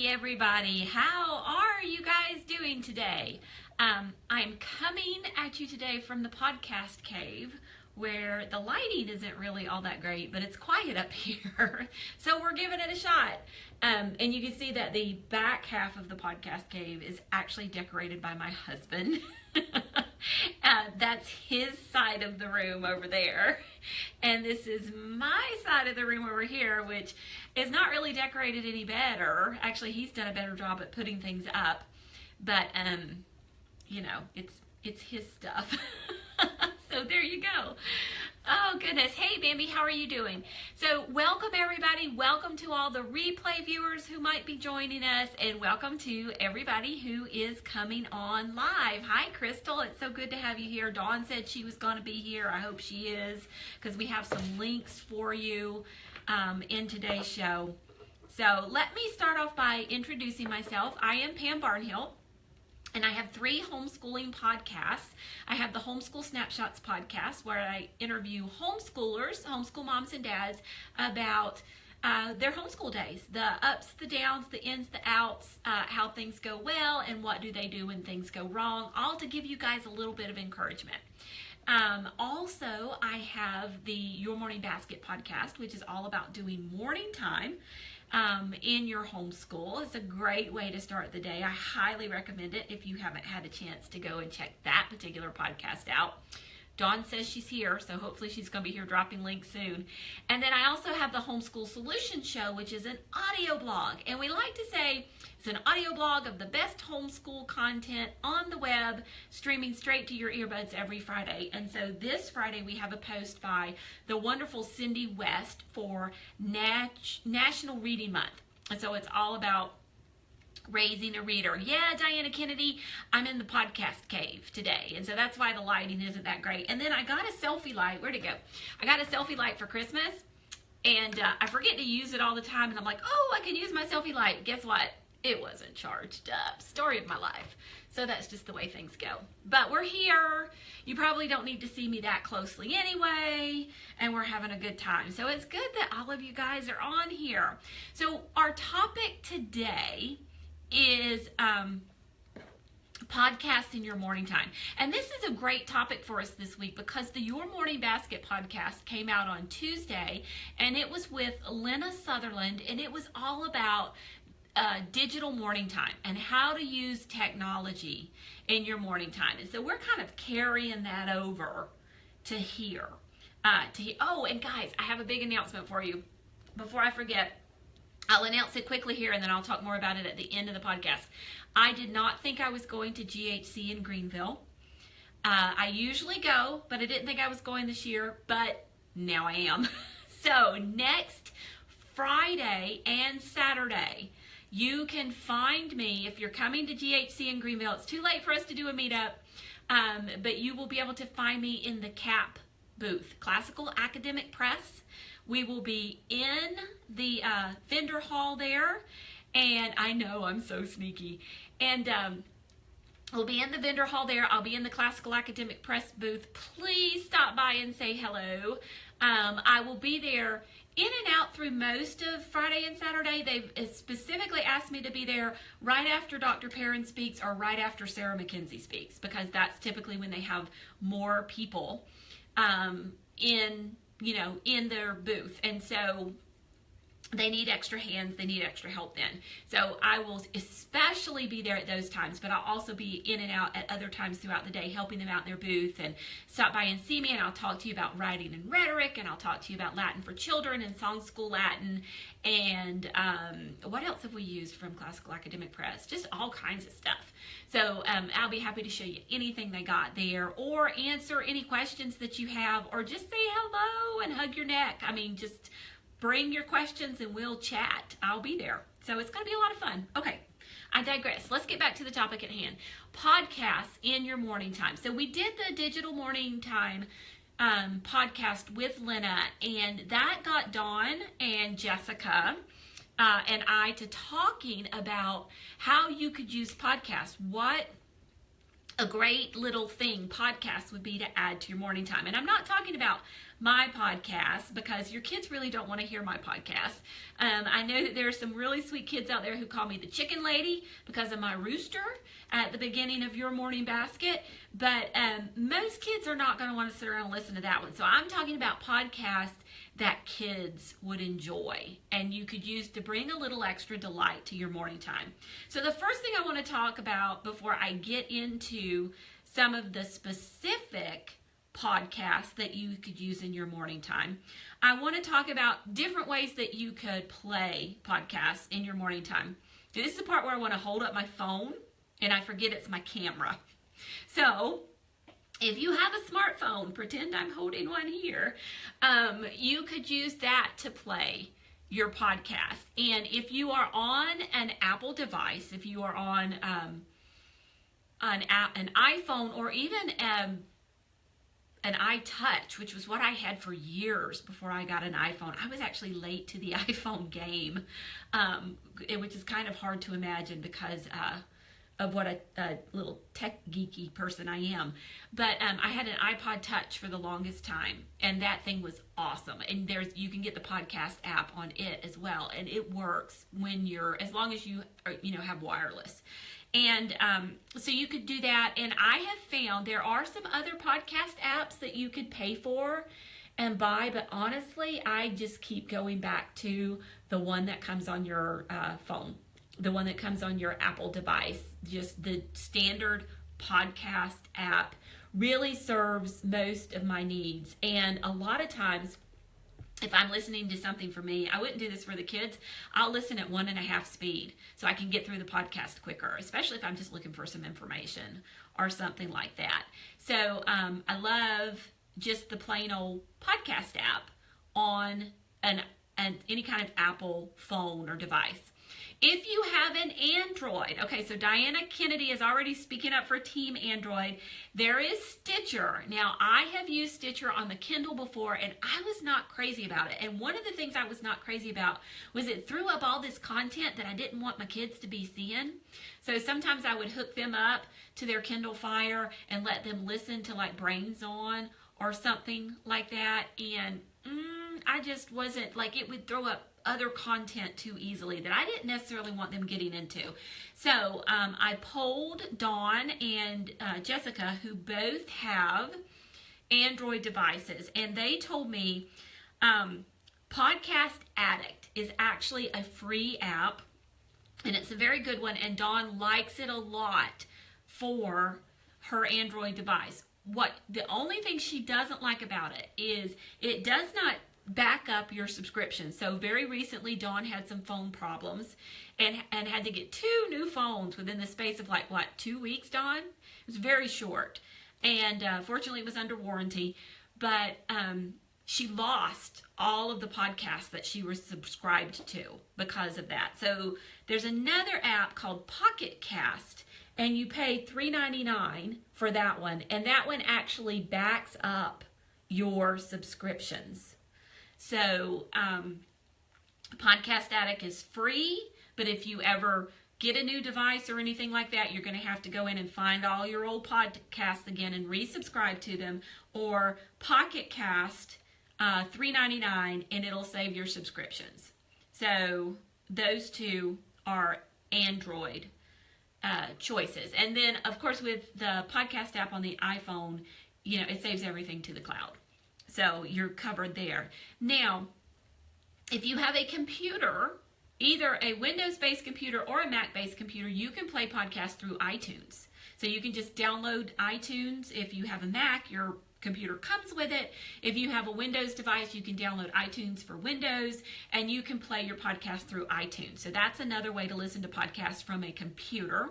everybody. How are you guys doing today? I'm coming at you today from the podcast cave where the lighting isn't really all that great, but it's quiet up here. So we're giving it a shot. And you can see that the back half of the podcast cave is actually decorated by my husband. That's his side of the room over there. And this is my side of the room over here, which is not really decorated any better. Actually, he's done a better job at putting things up. But, you know, it's his stuff. So there you go. Oh, goodness. Hey, Bambi, how are you doing? So welcome, everybody. Welcome to all the replay viewers who might be joining us, and welcome to everybody who is coming on live. Hi, Crystal. It's so good to have you here. Dawn said she was going to be here. I hope she is, because we have some links for you in today's show. So let me start off by introducing myself. I am Pam Barnhill. And I have 3 homeschooling podcasts. I have the Homeschool Snapshots podcast, where I interview homeschoolers, homeschool moms and dads, about their homeschool days, the ups, the downs, the ins, the outs, how things go well, and what do they do when things go wrong, all to give you guys a little bit of encouragement. Also, I have the Your Morning Basket podcast, which is all about doing morning time in your homeschool. It's a great way to start the day. I highly recommend it if you haven't had a chance to go and check that particular podcast out. Dawn says she's here, so hopefully she's going to be here dropping links soon. And then I also have the Homeschool Solution Show, which is an audio blog. And we like to say it's an audio blog of the best homeschool content on the web, streaming straight to your earbuds every Friday. And so this Friday we have a post by the wonderful Cindy West for National Reading Month. And so it's all about raising a reader. Yeah, Diana Kennedy, I'm in the podcast cave today, and so that's why the lighting isn't that great. And then I got a selfie light. Where'd it go? I got a selfie light for Christmas, and I forget to use it all the time, and I'm like, oh, I can use my selfie light. Guess what? It wasn't charged up. Story of my life. So that's just the way things go. But we're here. You probably don't need to see me that closely anyway, and we're having a good time. So it's good that all of you guys are on here. So our topic today is podcast in your morning time. And this is a great topic for us this week because the Your Morning Basket podcast came out on Tuesday, and it was with Lena Sutherland, and it was all about digital morning time and how to use technology in your morning time. And so we're kind of carrying that over to here. Oh, and guys, I have a big announcement for you before I forget. I'll announce it quickly here, and then I'll talk more about it at the end of the podcast. I did not think I was going to GHC in Greenville. I usually go, but I didn't think I was going this year, but now I am. So next Friday and Saturday, you can find me if you're coming to GHC in Greenville. It's too late for us to do a meetup, but you will be able to find me in the CAP booth, Classical Academic Press. We will be in the vendor hall there, and I know I'm so sneaky. And we'll be in the vendor hall there. I'll be in the Classical Academic Press booth. Please stop by and say hello. I will be there in and out through most of Friday and Saturday. They've specifically asked me to be there right after Dr. Perrin speaks or right after Sarah McKenzie speaks, because that's typically when they have more people in their booth. And so they need extra hands, they need extra help then. So I will especially be there at those times, but I'll also be in and out at other times throughout the day, helping them out in their booth, and stop by and see me, and I'll talk to you about writing and rhetoric, and I'll talk to you about Latin for children and Song School Latin, and what else have we used from Classical Academic Press? Just all kinds of stuff. So I'll be happy to show you anything they got there, or answer any questions that you have, or just say hello and hug your neck. I mean, just bring your questions and we'll chat. I'll be there. So it's going to be a lot of fun. Okay, I digress. Let's get back to the topic at hand. Podcasts in your morning time. So we did the digital morning time podcast with Lena, and that got Dawn and Jessica and I to talking about how you could use podcasts. What a great little thing, podcast, would be to add to your morning time. And I'm not talking about my podcast, because your kids really don't want to hear my podcast. I know that there are some really sweet kids out there who call me the chicken lady because of my rooster at the beginning of your morning basket. But most kids are not going to want to sit around and listen to that one. So I'm talking about podcasts that kids would enjoy and you could use to bring a little extra delight to your morning time. So the first thing I want to talk about before I get into some of the specific podcasts that you could use in your morning time, I want to talk about different ways that you could play podcasts in your morning time. This is the part where I want to hold up my phone and I forget it's my camera. So if you have a smartphone, pretend I'm holding one here, you could use that to play your podcast. And if you are on an Apple device, if you are on an iPhone, or even an iTouch, which was what I had for years before I got an iPhone. I was actually late to the iPhone game, which is kind of hard to imagine because of what a little tech geeky person I am. But I had an iPod Touch for the longest time, and that thing was awesome. And you can get the podcast app on it as well, and it works when as long as you have wireless. And so you could do that. And I have found there are some other podcast apps that you could pay for and buy, but honestly, I just keep going back to the one that comes on your phone, the one that comes on your Apple device. Just the standard podcast app really serves most of my needs. And a lot of times, if I'm listening to something for me, I wouldn't do this for the kids. I'll listen at 1.5 speed so I can get through the podcast quicker, especially if I'm just looking for some information or something like that. So I love just the plain old podcast app on any kind of Apple phone or device. If you have an Android, okay, so Diana Kennedy is already speaking up for Team Android. There is Stitcher. Now, I have used Stitcher on the Kindle before, and I was not crazy about it. And one of the things I was not crazy about was it threw up all this content that I didn't want my kids to be seeing. So sometimes I would hook them up to their Kindle Fire and let them listen to like Brains On or something like that. And I just wasn't, it would throw up other content too easily that I didn't necessarily want them getting into. So I polled Dawn and Jessica, who both have Android devices, and they told me Podcast Addict is actually a free app, and it's a very good one, and Dawn likes it a lot for her Android device. The only thing she doesn't like about it is it does not back up your subscription. So very recently, Dawn had some phone problems and had to get 2 new phones within the space of 2 weeks, Dawn? It was very short. And fortunately, it was under warranty. But she lost all of the podcasts that she was subscribed to because of that. So there's another app called Pocket Cast, and you pay $3.99 for that one. And that one actually backs up your subscriptions. So Podcast Addict is free, but if you ever get a new device or anything like that, you're going to have to go in and find all your old podcasts again and resubscribe to them. Or Pocket Cast, $3.99, and it'll save your subscriptions. So those two are Android choices. And then, of course, with the podcast app on the iPhone, it saves everything to the cloud. So you're covered there. Now, if you have a computer, either a Windows-based computer or a Mac-based computer, you can play podcasts through iTunes. So you can just download iTunes. If you have a Mac, your computer comes with it. If you have a Windows device, you can download iTunes for Windows, and you can play your podcast through iTunes. So that's another way to listen to podcasts from a computer.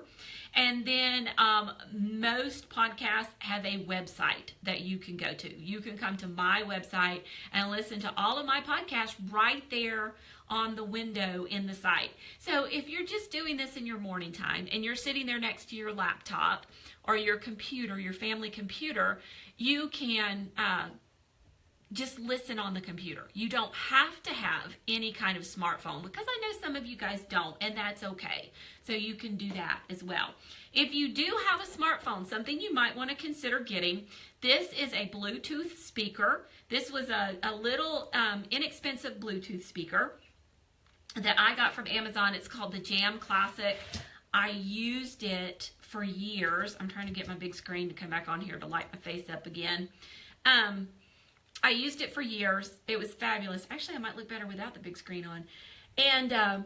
And then most podcasts have a website that you can go to. You can come to my website and listen to all of my podcasts right there on the window in the site. So if you're just doing this in your morning time and you're sitting there next to your laptop or your computer, your family computer, you can just listen on the computer. You don't have to have any kind of smartphone, because I know some of you guys don't, and that's okay. So you can do that as well. If you do have a smartphone, something you might want to consider getting, this is a Bluetooth speaker. This was a little inexpensive Bluetooth speaker that I got from Amazon. It's called the Jam Classic. I used it for years. I'm trying to get my big screen to come back on here to light my face up again. I used it for years. It was fabulous. Actually, I might look better without the big screen on. And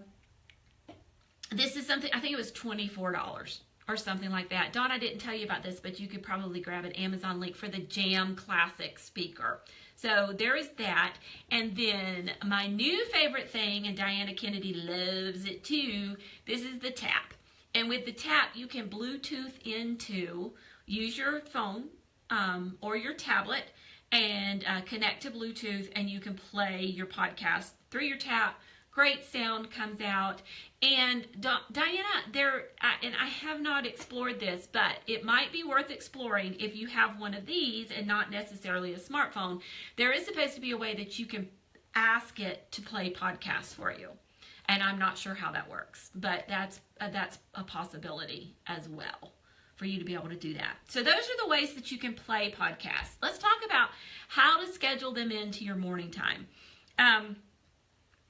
this is something, I think it was $24 or something like that. Dawn, I didn't tell you about this, but you could probably grab an Amazon link for the Jam Classic speaker. So there is that. And then my new favorite thing, and Diana Kennedy loves it too, this is the Tap. And with the Tap, you can Bluetooth into, use your phone or your tablet, and connect to Bluetooth, and you can play your podcast through your Tap. Great sound comes out. And Diana, and I have not explored this, but it might be worth exploring if you have one of these and not necessarily a smartphone. There is supposed to be a way that you can ask it to play podcasts for you. And I'm not sure how that works, but that's a possibility as well, for you to be able to do that. So those are the ways that you can play podcasts. Let's talk about how to schedule them into your morning time.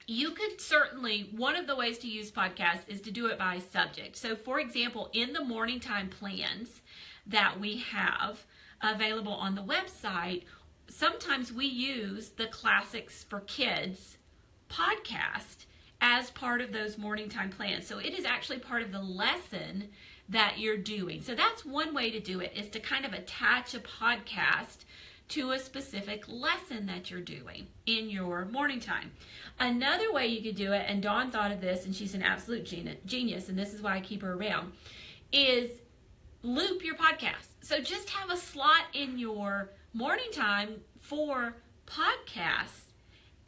You could certainly, one of the ways to use podcasts is to do it by subject. So for example, in the morning time plans that we have available on the website, sometimes we use the Classics for Kids podcast as part of those morning time plans. So it is actually part of the lesson that you're doing. So that's one way to do it, is to kind of attach a podcast to a specific lesson that you're doing in your morning time. Another way you could do it, and Dawn thought of this, and she's an absolute genius, and this is why I keep her around, is loop your podcast. So just have a slot in your morning time for podcasts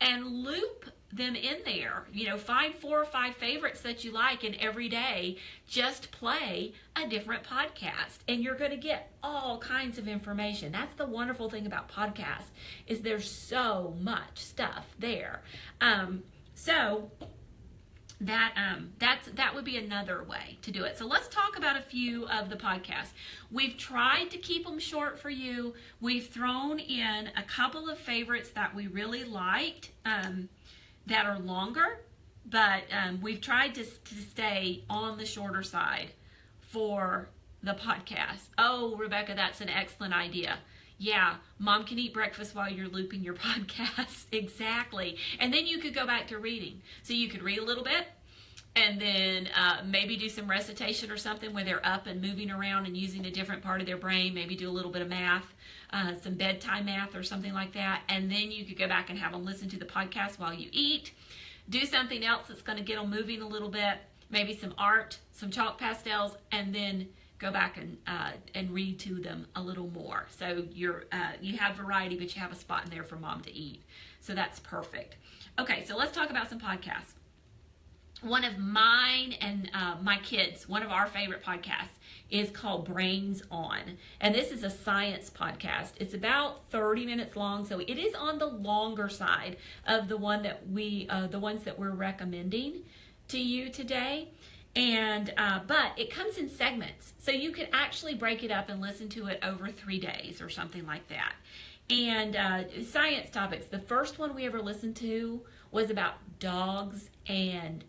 and loop them in there. You know, find 4 or 5 favorites that you like, and every day just play a different podcast, and you're going to get all kinds of information. That's the wonderful thing about podcasts, is there's so much stuff there. So that would be another way to do it. So let's talk about a few of the podcasts. We've tried to keep them short for you. We've thrown in a couple of favorites that we really liked, that are longer, but we've tried to stay on the shorter side for the podcast. Oh, Rebecca, that's an excellent idea. Yeah, Mom can eat breakfast while you're looping your podcast. Exactly. And then you could go back to reading. So you could read a little bit, and then maybe do some recitation or something where they're up and moving around and using a different part of their brain. Maybe do a little bit of math, some bedtime math or something like that. And then you could go back and have them listen to the podcast while you eat. Do something else that's going to get them moving a little bit. Maybe some art, some chalk pastels, and then go back and read to them a little more. So you have variety, but you have a spot in there for Mom to eat. So that's perfect. Okay, so let's talk about some podcasts. One of mine and my kids, one of our favorite podcasts is called Brains On. And this is a science podcast. It's about 30 minutes long, so it is on the longer side of the ones that we're recommending to you today. And but it comes in segments, so you can actually break it up and listen to it over 3 days or something like that. And science topics. The first one we ever listened to was about dogs and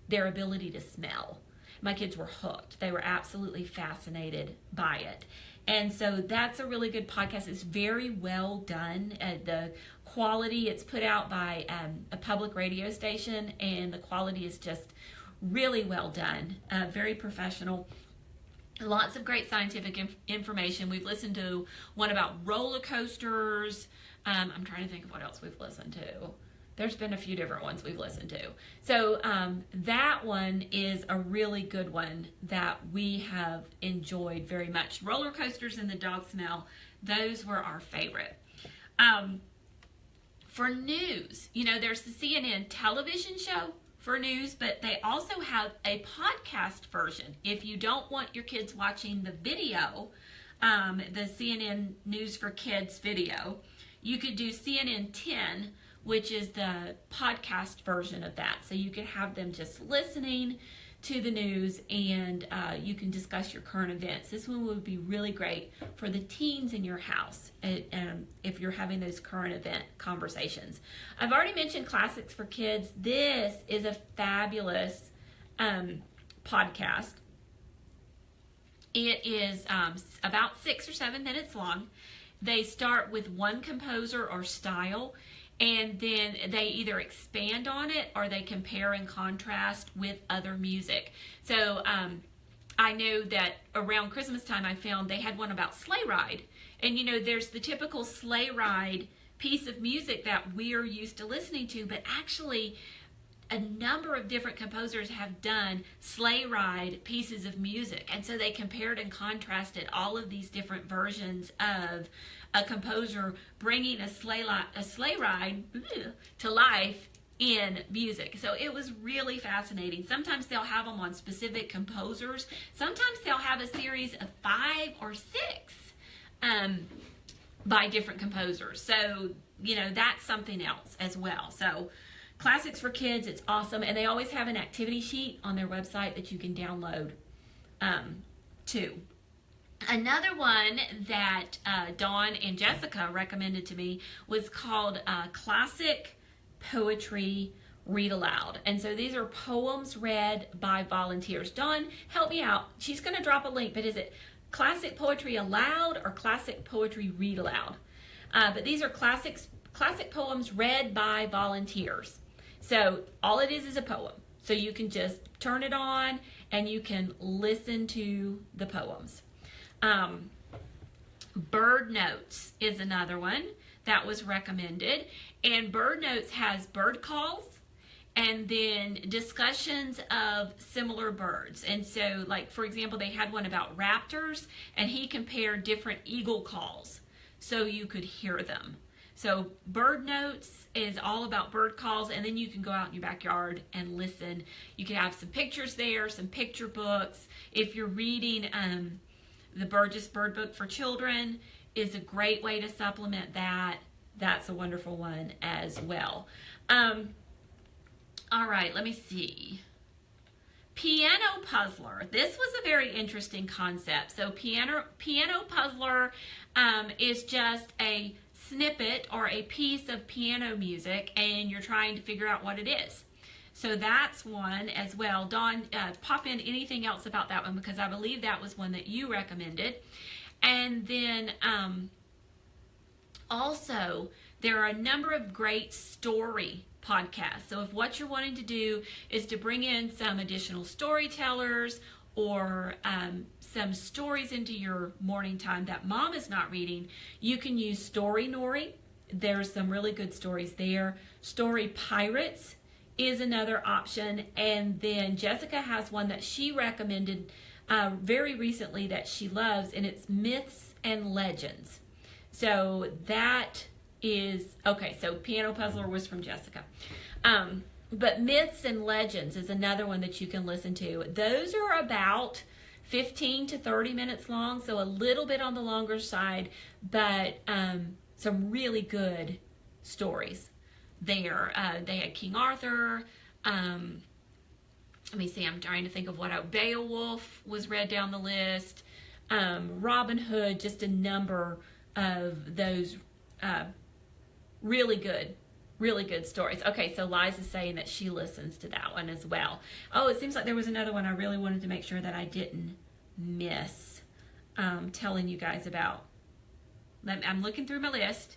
their ability to smell. My kids were hooked. They were absolutely fascinated by it. And so that's a really good podcast. It's very well done. The quality, it's put out by a public radio station, and the quality is just really well done. Very professional. Lots of great scientific information. We've listened to one about roller coasters. I'm trying to think of what else we've listened to. There's been a few different ones we've listened to. So that one is a really good one that we have enjoyed very much. Roller coasters and the dog smell, those were our favorite. For news, there's the CNN television show for news, but they also have a podcast version. If you don't want your kids watching the video, the CNN News for Kids video, You could do CNN 10, which is the podcast version of that. So you could have them just listening to the news, and you can discuss your current events. This one would be really great for the teens in your house if you're having those current event conversations. I've already mentioned Classics for Kids. This is a fabulous podcast. It is about 6 or 7 minutes long. They start with one composer or style, and then they either expand on it or they compare and contrast with other music. So I know that around Christmas time I found they had one about Sleigh Ride. And you know, there's the typical Sleigh Ride piece of music that we're used to listening to, but actually a number of different composers have done sleigh ride pieces of music. And so they compared and contrasted all of these different versions of a composer bringing a sleigh ride to life in music. So it was really fascinating. Sometimes they'll have them on specific composers. Sometimes they'll have a series of 5 or 6 by different composers. So, you know, that's something else as well. So Classics for Kids, it's awesome. And they always have an activity sheet on their website that you can download too. Another one that Dawn and Jessica recommended to me was called Classic Poetry Read Aloud. And so these are poems read by volunteers. Dawn, help me out. She's going to drop a link, but is it Classic Poetry Aloud or Classic Poetry Read Aloud? But these are classic poems read by volunteers. So all it is a poem. So you can just turn it on and you can listen to the poems. Bird Notes is another one that was recommended. And Bird Notes has bird calls and then discussions of similar birds. And so, like, for example, they had one about raptors, and he compared different eagle calls so you could hear them. So Bird Notes is all about bird calls, and then you can go out in your backyard and listen. You can have some pictures there, some picture books. If you're reading the Burgess Bird Book for Children is a great way to supplement that. That's a wonderful one as well. All right, let me see. Piano Puzzler. This was a very interesting concept. So Piano Puzzler is just a snippet or a piece of piano music, and you're trying to figure out what it is. So that's one as well. Dawn, pop in anything else about that one, because I believe that was one that you recommended. And then also there are a number of great story podcasts. So if what you're wanting to do is to bring in some additional storytellers or some stories into your morning time that mom is not reading, you can use Story Nori. There's some really good stories there. Story Pirates is another option. And then Jessica has one that she recommended very recently that she loves, and it's Myths and Legends. So that is, okay, so Piano Puzzler was from Jessica. But Myths and Legends is another one that you can listen to. Those are about 15 to 30 minutes long, so a little bit on the longer side, but some really good stories there. They had King Arthur. Let me see, I'm trying to think of what Beowulf was read down the list. Robin Hood, just a number of those really good stories. Okay, so Liza's saying that she listens to that one as well. Oh, it seems like there was another one I really wanted to make sure that I didn't miss telling you guys about. I'm looking through my list.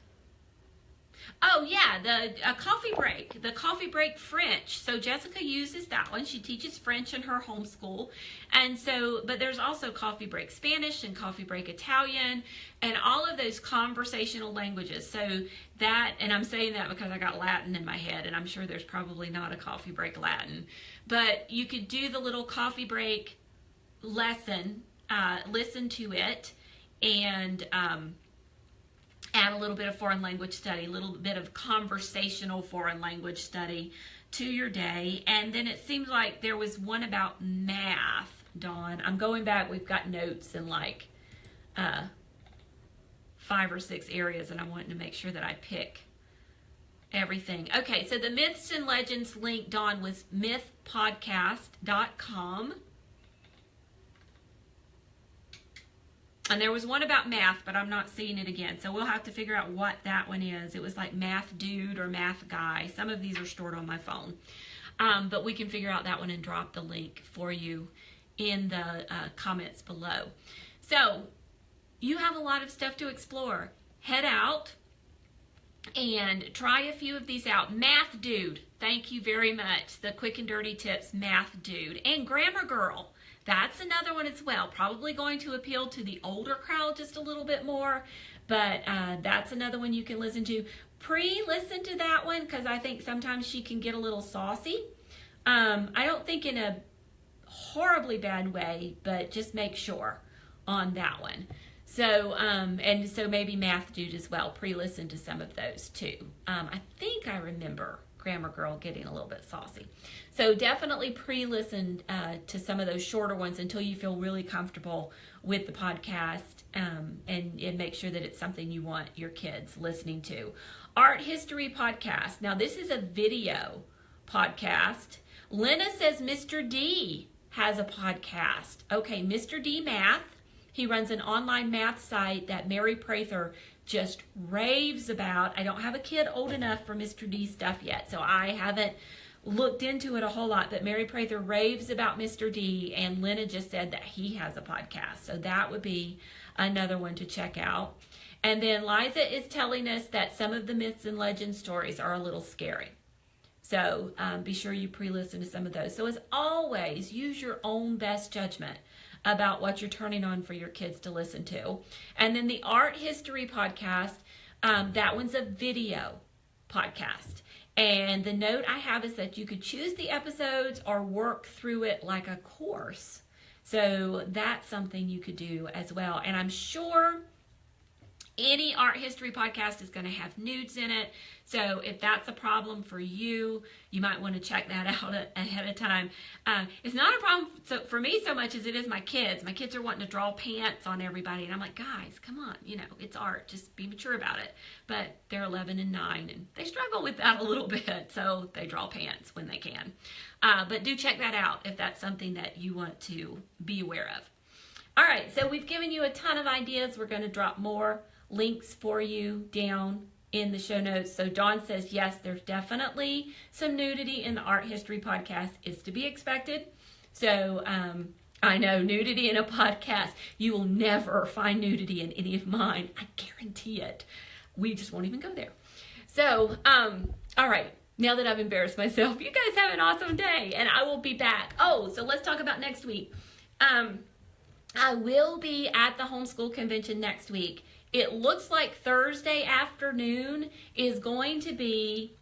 Oh yeah, the coffee break French. So Jessica uses that one. She teaches French in her homeschool. And so, but there's also coffee break Spanish and coffee break Italian and all of those conversational languages. So that, and I'm saying that because I got Latin in my head, and I'm sure there's probably not a coffee break Latin, but you could do the little coffee break lesson, listen to it, and add a little bit of foreign language study, a little bit of conversational foreign language study to your day. And then it seems like there was one about math, Dawn. I'm going back. We've got notes and like 5 or 6 areas, and I wanted to make sure that I pick everything. Okay, so the Myths and Legends link, Dawn, was mythpodcast.com. And there was one about math, but I'm not seeing it again. So we'll have to figure out what that one is. It was like Math Dude or Math Guy. Some of these are stored on my phone. But we can figure out that one and drop the link for you in the comments below. So you have a lot of stuff to explore. Head out and try a few of these out. Math Dude, thank you very much. The quick and dirty tips, Math Dude. And Grammar Girl. That's another one as well. Probably going to appeal to the older crowd just a little bit more, but that's another one you can listen to. Pre-listen to that one because I think sometimes she can get a little saucy. I don't think in a horribly bad way, but just make sure on that one. So, and so maybe Math Dude as well. Pre-listen to some of those too. I think I remember Grammar Girl getting a little bit saucy. So definitely pre-listen to some of those shorter ones until you feel really comfortable with the podcast, and make sure that it's something you want your kids listening to. Art History Podcast. Now this is a video podcast. Lena says Mr. D has a podcast. Okay, Mr. D Math. He runs an online math site that Mary Prather just raves about. I don't have a kid old enough for Mr. D stuff yet, so I haven't looked into it a whole lot, but Mary Prather raves about Mr. D, and Lena just said that he has a podcast, so that would be another one to check out. And then Liza is telling us that some of the myths and legend stories are a little scary, so be sure you pre-listen to some of those. So as always, use your own best judgment about what you're turning on for your kids to listen to. And then the Art History Podcast, that one's a video podcast. And the note I have is that you could choose the episodes or work through it like a course. So that's something you could do as well. And I'm sure any art history podcast is going to have nudes in it. So if that's a problem for you, you might want to check that out ahead of time. It's not a problem for me so much as it is my kids. My kids are wanting to draw pants on everybody. And I'm like, guys, come on. You know, it's art. Just be mature about it. But they're 11 and 9, and they struggle with that a little bit. So they draw pants when they can. But do check that out if that's something that you want to be aware of. All right, so we've given you a ton of ideas. We're going to drop more links for you down in the show notes. So Dawn says, yes, there's definitely some nudity in the Art History Podcast. Is to be expected. So I know nudity in a podcast, you will never find nudity in any of mine. I guarantee it. We just won't even go there. So, all right. Now that I've embarrassed myself, you guys have an awesome day, and I will be back. Oh, so let's talk about next week. I will be at the Homeschool Convention next week. It looks like Thursday afternoon is going to be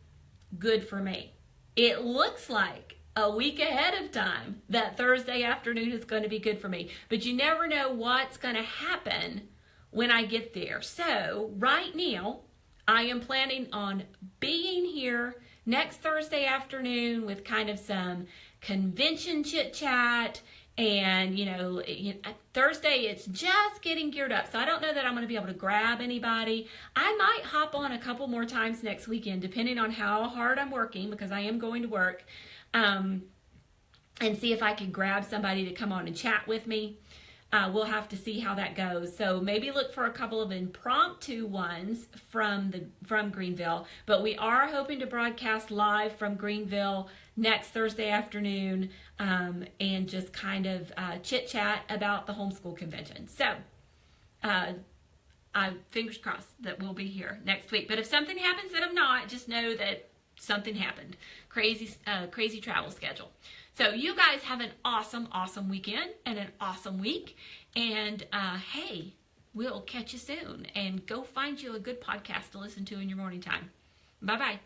good for me. It looks like a week ahead of time that Thursday afternoon is going to be good for me. But you never know what's going to happen when I get there. So right now, I am planning on being here next Thursday afternoon with kind of some convention chit-chat. And, Thursday, it's just getting geared up. So I don't know that I'm going to be able to grab anybody. I might hop on a couple more times next weekend, depending on how hard I'm working, because I am going to work, and see if I can grab somebody to come on and chat with me. We'll have to see how that goes. So maybe look for a couple of impromptu ones from Greenville. But we are hoping to broadcast live from Greenville next Thursday afternoon, and just kind of chit-chat about the homeschool convention. So fingers crossed that we'll be here next week. But if something happens that I'm not, just know that something happened. Crazy travel schedule. So you guys have an awesome, awesome weekend and an awesome week. And hey, we'll catch you soon. And go find you a good podcast to listen to in your morning time. Bye-bye.